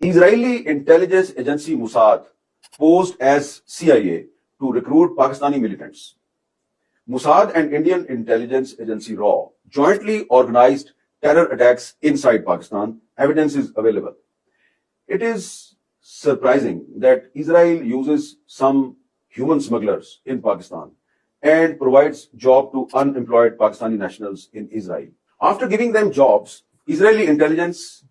Israeli intelligence agency Mossad posed as CIA to recruit Pakistani militants. Mossad and Indian intelligence agency RAW jointly organized terror attacks inside Pakistan. Evidence is available. It is surprising that Israel uses some human smugglers in Pakistan and provides job to unemployed Pakistani nationals in Israel. After giving them jobs, Israeli intelligence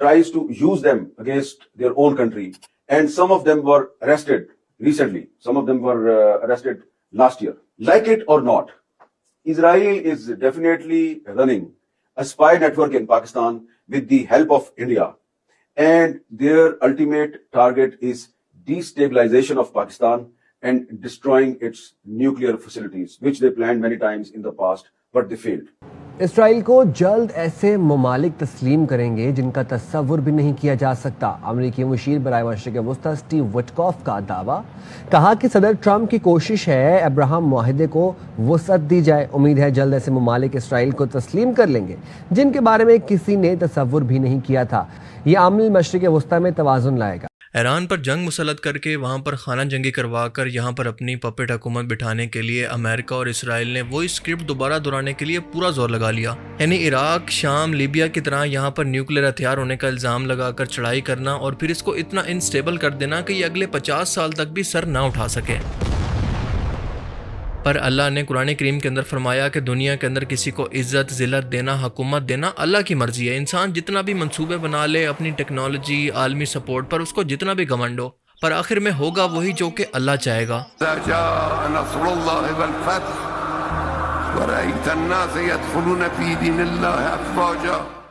tries to use them against their own country, and some of them were arrested recently. Some of them were arrested last year. Like it or not, Israel is definitely running a spy network in Pakistan with the help of India, and their ultimate target is destabilization of Pakistan and destroying its nuclear facilities, which they planned many times in the past, but they failed. اسرائیل کو جلد ایسے ممالک تسلیم کریں گے جن کا تصور بھی نہیں کیا جا سکتا. امریکی مشیر برائے مشرق وسطی اسٹیو وٹکاف کا دعویٰ. کہا کہ صدر ٹرمپ کی کوشش ہے ابراہم معاہدے کو وسعت دی جائے. امید ہے جلد ایسے ممالک اسرائیل کو تسلیم کر لیں گے جن کے بارے میں کسی نے تصور بھی نہیں کیا تھا. یہ عامل مشرق وسطی میں توازن لائے گا. ایران پر جنگ مسلط کر کے وہاں پر خانہ جنگی کروا کر یہاں پر اپنی پپٹ حکومت بٹھانے کے لیے امریکہ اور اسرائیل نے وہی اسکرپٹ دوبارہ دہرانے کے لیے پورا زور لگا لیا. یعنی عراق، شام، لیبیا کی طرح یہاں پر نیوکلیر ہتھیار ہونے کا الزام لگا کر چڑھائی کرنا اور پھر اس کو اتنا انسٹیبل کر دینا کہ یہ اگلے 50 سال تک بھی سر نہ اٹھا سکے. پر اللہ نے قرآن کریم کے اندر فرمایا کہ دنیا کے اندر کسی کو عزت ذلت دینا، حکومت دینا اللہ کی مرضی ہے. انسان جتنا بھی منصوبے بنا لے اپنی ٹیکنالوجی، عالمی سپورٹ پر، اس کو جتنا بھی گھمنڈ ہو، پر آخر میں ہوگا وہی جو کہ اللہ چاہے گا.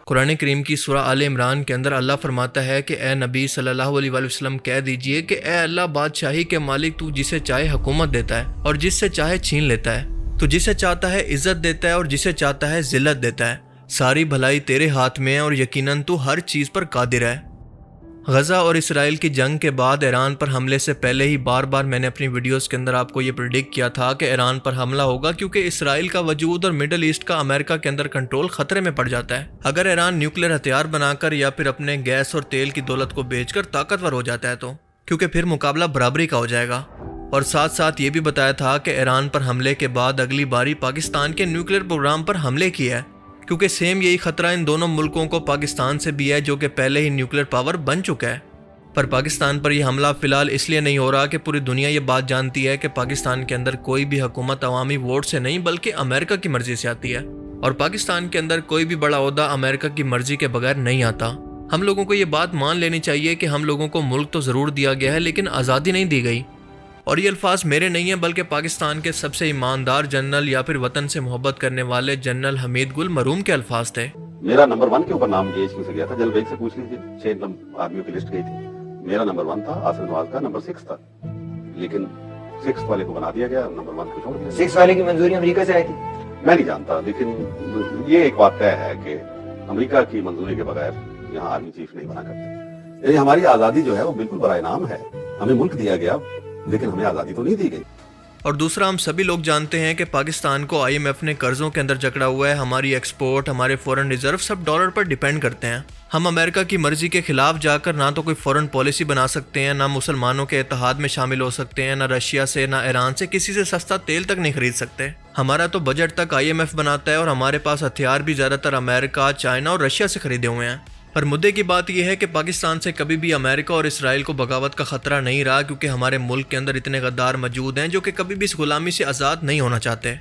قرآن کریم کی سورہ آل عمران کے اندر اللہ فرماتا ہے کہ اے نبی صلی اللہ علیہ وآلہ وسلم کہہ دیجئے کہ اے اللہ بادشاہی کے مالک، تو جسے چاہے حکومت دیتا ہے اور جس سے چاہے چھین لیتا ہے. تو جسے چاہتا ہے عزت دیتا ہے اور جسے چاہتا ہے ذلت دیتا ہے. ساری بھلائی تیرے ہاتھ میں ہے اور یقیناً تو ہر چیز پر قادر ہے. غزہ اور اسرائیل کی جنگ کے بعد ایران پر حملے سے پہلے ہی بار بار میں نے اپنی ویڈیوز کے اندر آپ کو یہ پریڈکٹ کیا تھا کہ ایران پر حملہ ہوگا، کیونکہ اسرائیل کا وجود اور مڈل ایسٹ کا امریکہ کے اندر کنٹرول خطرے میں پڑ جاتا ہے. اگر ایران نیوکلیر ہتھیار بنا کر یا پھر اپنے گیس اور تیل کی دولت کو بیچ کر طاقتور ہو جاتا ہے تو کیونکہ پھر مقابلہ برابری کا ہو جائے گا. اور ساتھ ساتھ یہ بھی بتایا تھا کہ ایران پر حملے کے بعد اگلی باری پاکستان کے نیوکلیر پروگرام پر حملے کیا ہے، کیونکہ سیم یہی خطرہ ان دونوں ملکوں کو پاکستان سے بھی ہے جو کہ پہلے ہی نیوکلیر پاور بن چکا ہے. پر پاکستان پر یہ حملہ فی الحال اس لیے نہیں ہو رہا کہ پوری دنیا یہ بات جانتی ہے کہ پاکستان کے اندر کوئی بھی حکومت عوامی ووٹ سے نہیں بلکہ امریکہ کی مرضی سے آتی ہے، اور پاکستان کے اندر کوئی بھی بڑا عہدہ امریکہ کی مرضی کے بغیر نہیں آتا. ہم لوگوں کو یہ بات مان لینی چاہیے کہ ہم لوگوں کو ملک تو ضرور دیا گیا ہے لیکن آزادی نہیں دی گئی. اور یہ الفاظ میرے نہیں ہیں بلکہ پاکستان کے سب سے ایماندار جنرل یا پھر وطن سے محبت کرنے والے جنرل حمید گل مرحوم کے الفاظ تھے. میرا نمبر 1 کے اوپر نام DHQ سے گیا تھا. جلد بیگ سے پوچھ لیجیے، 6 آدمیوں کی لسٹ گئی تھی. میرا نمبر 1 تھا، آصف نواز کا نمبر 6 تھا، لیکن 6 والے کو بنا دیا گیا، نمبر 1 کو چھوڑ دیا. 6 والے کی منظوری امریکہ سے آئی تھی؟ میں نہیں جانتا، لیکن یہ ایک بات طے ہے کہ امریکہ کی منظوری کے بغیر یہاں آرمی چیف نہیں بنا کرتے. یہ ہماری آزادی جو ہے وہ بالکل برائے نام ہے. ہمیں ملک دیا گیا لیکن ہمیں آزادی تو نہیں دی گئی. اور دوسرا، ہم سبھی لوگ جانتے ہیں کہ پاکستان کو IMF نے قرضوں کے اندر جکڑا ہوا ہے. ہماری ایکسپورٹ، ہمارے فورن ریزرو سب ڈالر پر ڈیپینڈ کرتے ہیں. ہم امریکہ کی مرضی کے خلاف جا کر نہ تو کوئی فورن پالیسی بنا سکتے ہیں، نہ مسلمانوں کے اتحاد میں شامل ہو سکتے ہیں، نہ رشیا سے، نہ ایران سے کسی سے سستا تیل تک نہیں خرید سکتے. ہمارا تو بجٹ تک IMF بناتا ہے اور ہمارے پاس ہتھیار بھی زیادہ تر امریکہ، چائنا اور رشیا سے خریدے ہوئے ہیں. پر مدعے کی بات یہ ہے کہ پاکستان سے کبھی بھی امریکہ اور اسرائیل کو بغاوت کا خطرہ نہیں رہا، کیونکہ ہمارے ملک کے اندر اتنے غدار موجود ہیں جو کہ کبھی بھی اس غلامی سے آزاد نہیں ہونا چاہتے.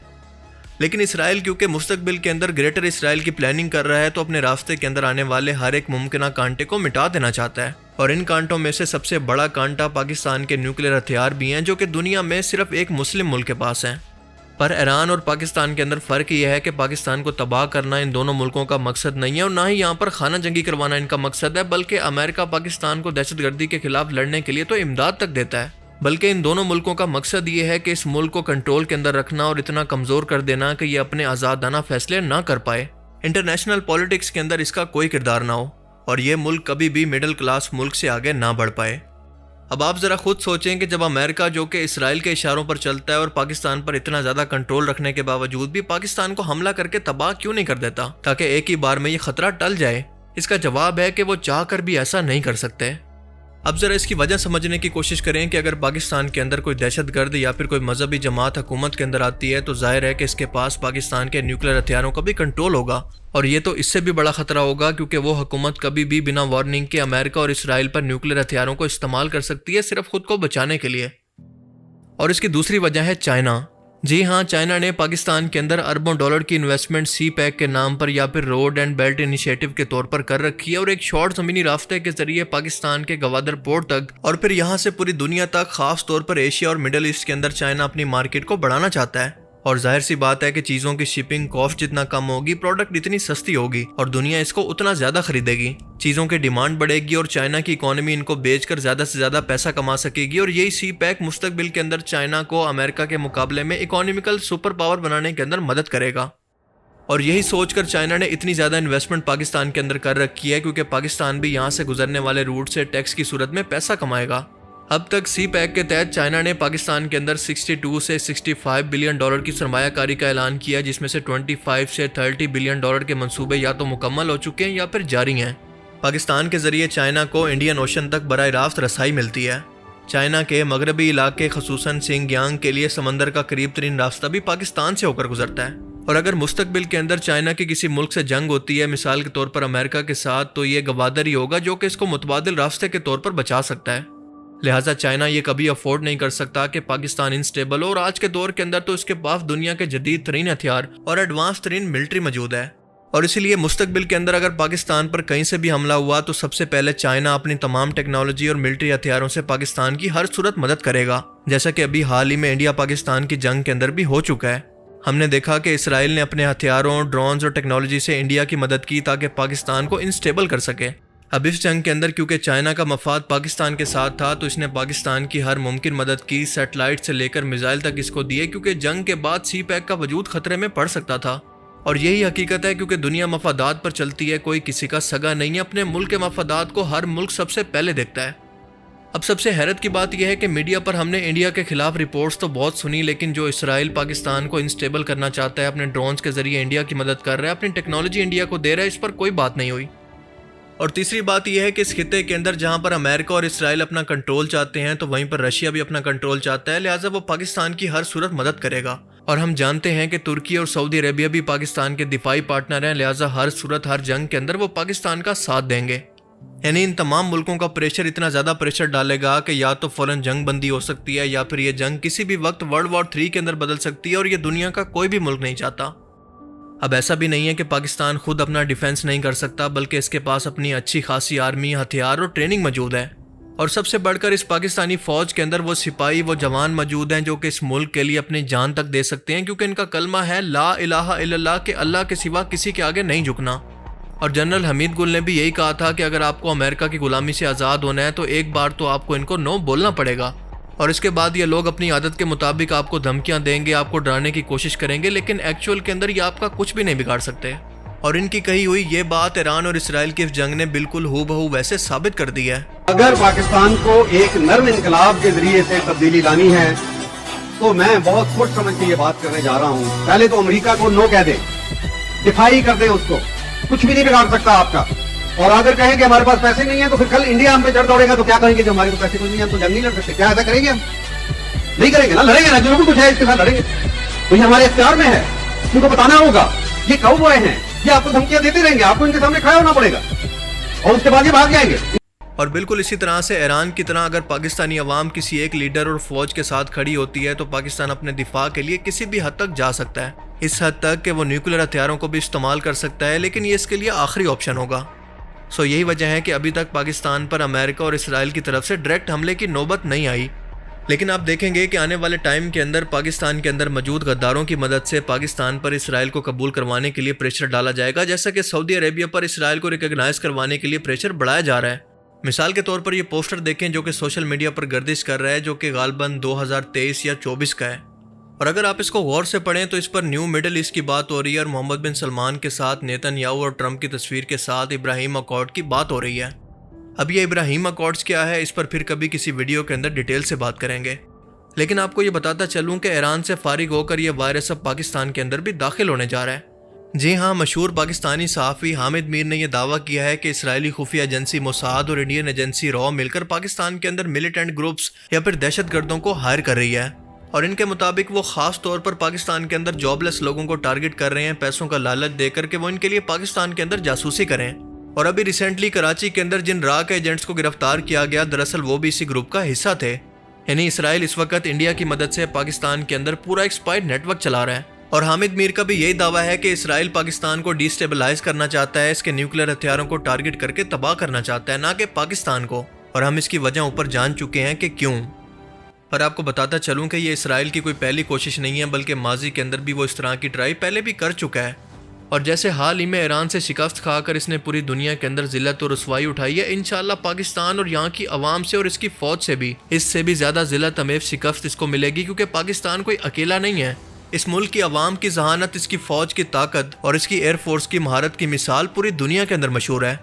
لیکن اسرائیل کیونکہ مستقبل کے اندر گریٹر اسرائیل کی پلاننگ کر رہا ہے تو اپنے راستے کے اندر آنے والے ہر ایک ممکنہ کانٹے کو مٹا دینا چاہتا ہے. اور ان کانٹوں میں سے سب سے بڑا کانٹا پاکستان کے نیوکلیر ہتھیار بھی ہیں جو کہ دنیا میں صرف ایک مسلم ملک کے پاس ہیں. پر ایران اور پاکستان کے اندر فرق یہ ہے کہ پاکستان کو تباہ کرنا ان دونوں ملکوں کا مقصد نہیں ہے، اور نہ ہی یہاں پر خانہ جنگی کروانا ان کا مقصد ہے، بلکہ امریکہ پاکستان کو دہشت گردی کے خلاف لڑنے کے لیے تو امداد تک دیتا ہے. بلکہ ان دونوں ملکوں کا مقصد یہ ہے کہ اس ملک کو کنٹرول کے اندر رکھنا اور اتنا کمزور کر دینا کہ یہ اپنے آزادانہ فیصلے نہ کر پائے، انٹرنیشنل پالیٹکس کے اندر اس کا کوئی کردار نہ ہو، اور یہ ملک کبھی بھی مڈل کلاس ملک سے آگے نہ بڑھ پائے. اب آپ ذرا خود سوچیں کہ جب امریکہ جو کہ اسرائیل کے اشاروں پر چلتا ہے اور پاکستان پر اتنا زیادہ کنٹرول رکھنے کے باوجود بھی پاکستان کو حملہ کر کے تباہ کیوں نہیں کر دیتا تاکہ ایک ہی بار میں یہ خطرہ ٹل جائے. اس کا جواب ہے کہ وہ چاہ کر بھی ایسا نہیں کر سکتے۔ اب ذرا اس کی وجہ سمجھنے کی کوشش کریں کہ اگر پاکستان کے اندر کوئی دہشت گرد یا پھر کوئی مذہبی جماعت حکومت کے اندر آتی ہے تو ظاہر ہے کہ اس کے پاس پاکستان کے نیوکلیر ہتھیاروں کا بھی کنٹرول ہوگا، اور یہ تو اس سے بھی بڑا خطرہ ہوگا کیونکہ وہ حکومت کبھی بھی بنا وارننگ کے امریکہ اور اسرائیل پر نیوکلیر ہتھیاروں کو استعمال کر سکتی ہے صرف خود کو بچانے کے لیے۔ اور اس کی دوسری وجہ ہے چائنا۔ جی ہاں، چائنا نے پاکستان کے اندر اربوں ڈالر کی انویسٹمنٹ سی پیک کے نام پر یا پھر روڈ اینڈ بیلٹ انیشیٹو کے طور پر کر رکھی ہے، اور ایک شارٹ زمینی راستے کے ذریعے پاکستان کے گوادر پورٹ تک اور پھر یہاں سے پوری دنیا تک، خاص طور پر ایشیا اور مڈل ایسٹ کے اندر چائنا اپنی مارکیٹ کو بڑھانا چاہتا ہے۔ اور ظاہر سی بات ہے کہ چیزوں کی شپنگ کاسٹ جتنا کم ہوگی، پروڈکٹ اتنی سستی ہوگی اور دنیا اس کو اتنا زیادہ خریدے گی، چیزوں کی ڈیمانڈ بڑھے گی اور چائنا کی اکانومی ان کو بیچ کر زیادہ سے زیادہ پیسہ کما سکے گی، اور یہی سی پیک مستقبل کے اندر چائنا کو امریکہ کے مقابلے میں اکانومیکل سپر پاور بنانے کے اندر مدد کرے گا۔ اور یہی سوچ کر چائنا نے اتنی زیادہ انویسٹمنٹ پاکستان کے اندر کر رکھی ہے کیونکہ پاکستان بھی یہاں سے گزرنے والے روٹ سے ٹیکس کی صورت میں پیسہ کمائے گا۔ اب تک سی پیک کے تحت چائنا نے پاکستان کے اندر 62 سے 65 بلین ڈالر کی سرمایہ کاری کا اعلان کیا، جس میں سے 25 سے 30 بلین ڈالر کے منصوبے یا تو مکمل ہو چکے ہیں یا پھر جاری ہیں۔ پاکستان کے ذریعے چائنا کو انڈین اوشن تک براہ راست رسائی ملتی ہے۔ چائنا کے مغربی علاقے خصوصاً سنگیانگ کے لیے سمندر کا قریب ترین راستہ بھی پاکستان سے ہو کر گزرتا ہے، اور اگر مستقبل کے اندر چائنا کی کسی ملک سے جنگ ہوتی ہے، مثال کے طور پر امریکہ کے ساتھ، تو یہ گوادر ہی ہوگا جو کہ اس کو متبادل راستے کے طور پر بچا سکتا ہے۔ لہٰذا چائنا یہ کبھی افورڈ نہیں کر سکتا کہ پاکستان انسٹیبل ہو، اور آج کے دور کے اندر تو اس کے پاس دنیا کے جدید ترین ہتھیار اور ایڈوانس ترین ملٹری موجود ہے، اور اسی لیے مستقبل کے اندر اگر پاکستان پر کہیں سے بھی حملہ ہوا تو سب سے پہلے چائنا اپنی تمام ٹیکنالوجی اور ملٹری ہتھیاروں سے پاکستان کی ہر صورت مدد کرے گا، جیسا کہ ابھی حال ہی میں انڈیا پاکستان کی جنگ کے اندر بھی ہو چکا ہے۔ ہم نے دیکھا کہ اسرائیل نے اپنے ہتھیاروں، ڈرونز اور ٹیکنالوجی سے انڈیا کی مدد کی تاکہ پاکستان کو انسٹیبل کر سکے۔ اب اس جنگ کے اندر کیونکہ چائنا کا مفاد پاکستان کے ساتھ تھا تو اس نے پاکستان کی ہر ممکن مدد کی، سیٹلائٹ سے لے کر میزائل تک اس کو دیے، کیونکہ جنگ کے بعد سی پیک کا وجود خطرے میں پڑ سکتا تھا۔ اور یہی حقیقت ہے کیونکہ دنیا مفادات پر چلتی ہے، کوئی کسی کا سگا نہیں ہے، اپنے ملک کے مفادات کو ہر ملک سب سے پہلے دیکھتا ہے۔ اب سب سے حیرت کی بات یہ ہے کہ میڈیا پر ہم نے انڈیا کے خلاف رپورٹس تو بہت سنی، لیکن جو اسرائیل پاکستان کو انسٹیبل کرنا چاہتا ہے، اپنے ڈرونز کے ذریعے انڈیا کی مدد کر رہا ہے، اپنی ٹیکنالوجی انڈیا کو دے رہا ہے، اس پر کوئی بات نہیں ہوئی۔ اور تیسری بات یہ ہے کہ اس خطے کے اندر جہاں پر امریکہ اور اسرائیل اپنا کنٹرول چاہتے ہیں تو وہیں پر رشیا بھی اپنا کنٹرول چاہتا ہے، لہٰذا وہ پاکستان کی ہر صورت مدد کرے گا۔ اور ہم جانتے ہیں کہ ترکی اور سعودی عربیہ بھی پاکستان کے دفاعی پارٹنر ہیں، لہٰذا ہر صورت ہر جنگ کے اندر وہ پاکستان کا ساتھ دیں گے۔ یعنی ان تمام ملکوں کا پریشر اتنا زیادہ پریشر ڈالے گا کہ یا تو فوراً جنگ بندی ہو سکتی ہے یا پھر یہ جنگ کسی بھی وقت ورلڈ وار 3 کے اندر بدل سکتی ہے، اور یہ دنیا کا کوئی بھی ملک نہیں چاہتا۔ اب ایسا بھی نہیں ہے کہ پاکستان خود اپنا ڈیفنس نہیں کر سکتا، بلکہ اس کے پاس اپنی اچھی خاصی آرمی، ہتھیار اور ٹریننگ موجود ہے، اور سب سے بڑھ کر اس پاکستانی فوج کے اندر وہ سپاہی، وہ جوان موجود ہیں جو کہ اس ملک کے لیے اپنی جان تک دے سکتے ہیں، کیونکہ ان کا کلمہ ہے لا الہ الا اللہ، کہ اللہ کے سوا کسی کے آگے نہیں جھکنا۔ اور جنرل حمید گل نے بھی یہی کہا تھا کہ اگر آپ کو امریکہ کی غلامی سے آزاد ہونا ہے تو ایک بار تو آپ کو ان کو نو بولنا پڑے گا، اور اس کے بعد یہ لوگ اپنی عادت کے مطابق آپ کو دھمکیاں دیں گے، آپ کو ڈرانے کی کوشش کریں گے، لیکن ایکچوئل کے اندر یہ آپ کا کچھ بھی نہیں بگاڑ سکتے۔ اور ان کی کہی ہوئی یہ بات ایران اور اسرائیل کی اس جنگ نے بالکل ہو بہو ویسے ثابت کر دی ہے۔ اگر پاکستان کو ایک نرم انقلاب کے ذریعے سے تبدیلی لانی ہے تو میں بہت سوچ سمجھ کے یہ بات کرنے جا رہا ہوں۔ پہلے تو امریکہ کو نو کہہ دیں، دفاعی کر دیں، اس کو کچھ بھی نہیں بگاڑ سکتا آپ کا۔ اور اگر کہیں کہ ہمارے پاس پیسے نہیں ہیں تو پھر کل انڈیا ہم پہ چڑھ دوڑے گا تو کیا کہیں گے؟ جو ہمارے پاس پیسے کوئی نہیں ہے ہم تو جنگ نہیں لڑ سکتے۔ کیا ایسا کریں گے؟ ہم نہیں کریں گے نا، لڑیں گے نا، جو بھی کچھ ہے اس کے ساتھ لڑیں گے، تو یہ ہمارے اختیار میں ہے، ان کو بتانا ہوگا یہ کب ہوئے ہیں، یہ آپ کو دھمکیاں دیتے رہیں گے، آپ کو ان کے سامنے کھڑا ہونا پڑے گا، اور اس کے بعد یہ بھاگ جائیں گے۔ اور بالکل اسی طرح سے ایران کی طرح اگر پاکستانی عوام کسی ایک لیڈر اور فوج کے ساتھ کھڑی ہوتی ہے تو پاکستان اپنے دفاع کے لیے کسی بھی حد تک جا سکتا ہے، اس حد تک کہ وہ نیوکلیر ہتھیاروں کو بھی استعمال کر سکتا ہے، لیکن یہ اس کے لیے آخری آپشن ہوگا۔ یہی وجہ ہے کہ ابھی تک پاکستان پر امریکہ اور اسرائیل کی طرف سے ڈائریکٹ حملے کی نوبت نہیں آئی، لیکن آپ دیکھیں گے کہ آنے والے ٹائم کے اندر پاکستان کے اندر موجود غداروں کی مدد سے پاکستان پر اسرائیل کو قبول کروانے کے لیے پریشر ڈالا جائے گا، جیسا کہ سعودی عربیہ پر اسرائیل کو ریکگنائز کروانے کے لیے پریشر بڑھایا جا رہا ہے۔ مثال کے طور پر یہ پوسٹر دیکھیں جو کہ سوشل میڈیا پر گردش کر رہا ہے، جو کہ غالباً 2023 یا 24 کا ہے، اور اگر آپ اس کو غور سے پڑھیں تو اس پر نیو مڈل ایسٹ کی بات ہو رہی ہے، اور محمد بن سلمان کے ساتھ نیتن یاہو اور ٹرمپ کی تصویر کے ساتھ ابراہیم اکارڈ کی بات ہو رہی ہے۔ اب یہ ابراہیم اکارڈز کیا ہے اس پر پھر کبھی کسی ویڈیو کے اندر ڈیٹیل سے بات کریں گے، لیکن آپ کو یہ بتاتا چلوں کہ ایران سے فارغ ہو کر یہ وائرس اب پاکستان کے اندر بھی داخل ہونے جا رہا ہے۔ جی ہاں، مشہور پاکستانی صحافی حامد میر نے یہ دعویٰ کیا ہے کہ اسرائیلی خفیہ ایجنسی موساد اور انڈین ایجنسی را مل کر پاکستان کے اندر ملیٹنٹ گروپس یا پھر دہشت گردوں کو ہائر کر رہی ہے، اور ان کے مطابق وہ خاص طور پر پاکستان کے اندر جاب لیس لوگوں کو ٹارگٹ کر رہے ہیں پیسوں کا لالچ دے کر کہ وہ ان کے لیے پاکستان کے اندر جاسوسی کریں۔ اور ابھی ریسنٹلی کراچی کے اندر جن را کے ایجنٹس کو گرفتار کیا گیا، دراصل وہ بھی اسی گروپ کا حصہ تھے۔ یعنی اسرائیل اس وقت انڈیا کی مدد سے پاکستان کے اندر پورا ایک اسپائی نیٹ ورک چلا رہا ہے، اور حامد میر کا بھی یہی دعویٰ ہے کہ اسرائیل پاکستان کو ڈی اسٹیبلائز کرنا چاہتا ہے، اس کے نیوکلیر ہتھیاروں کو ٹارگٹ کر کے تباہ کرنا چاہتا ہے، نہ کہ پاکستان کو، اور ہم اس کی وجہ اوپر جان چکے ہیں کہ کیوں۔ پر آپ کو بتاتا چلوں کہ یہ اسرائیل کی کوئی پہلی کوشش نہیں ہے، بلکہ ماضی کے اندر بھی وہ اس طرح کی ٹرائی پہلے بھی کر چکا ہے، اور جیسے حال ہی میں ایران سے شکست کھا کر اس نے پوری دنیا کے اندر ذلت اور رسوائی اٹھائی ہے، انشاءاللہ پاکستان اور یہاں کی عوام سے اور اس کی فوج سے بھی اس سے بھی زیادہ ذلت امیز شکست اس کو ملے گی، کیونکہ پاکستان کوئی اکیلا نہیں ہے۔ اس ملک کی عوام کی ذہانت، اس کی فوج کی طاقت اور اس کی ایئر فورس کی مہارت کی مثال پوری دنیا کے اندر مشہور ہے،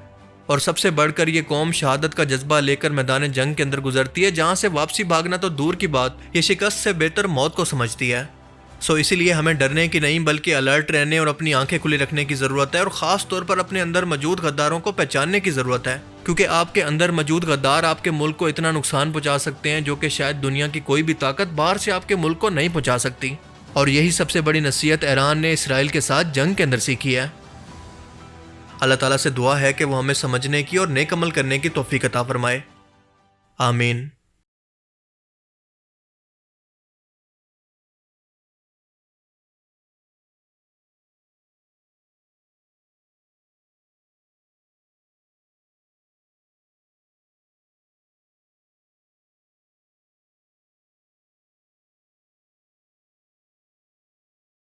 اور سب سے بڑھ کر یہ قوم شہادت کا جذبہ لے کر میدان جنگ کے اندر گزرتی ہے، جہاں سے واپسی بھاگنا تو دور کی بات، یہ شکست سے بہتر موت کو سمجھتی ہے۔ اسی لیے ہمیں ڈرنے کی نہیں بلکہ الرٹ رہنے اور اپنی آنکھیں کھلی رکھنے کی ضرورت ہے، اور خاص طور پر اپنے اندر موجود غداروں کو پہچاننے کی ضرورت ہے، کیونکہ آپ کے اندر موجود غدار آپ کے ملک کو اتنا نقصان پہنچا سکتے ہیں جو کہ شاید دنیا کی کوئی بھی طاقت باہر سے آپ کے ملک کو نہیں پہنچا سکتی۔ اور یہی سب سے بڑی نصیحت ایران نے اسرائیل کے ساتھ جنگ کے اندر سیکھی ہے۔ اللہ تعالیٰ سے دعا ہے کہ وہ ہمیں سمجھنے کی اور نیک عمل کرنے کی توفیق عطا فرمائے، آمین۔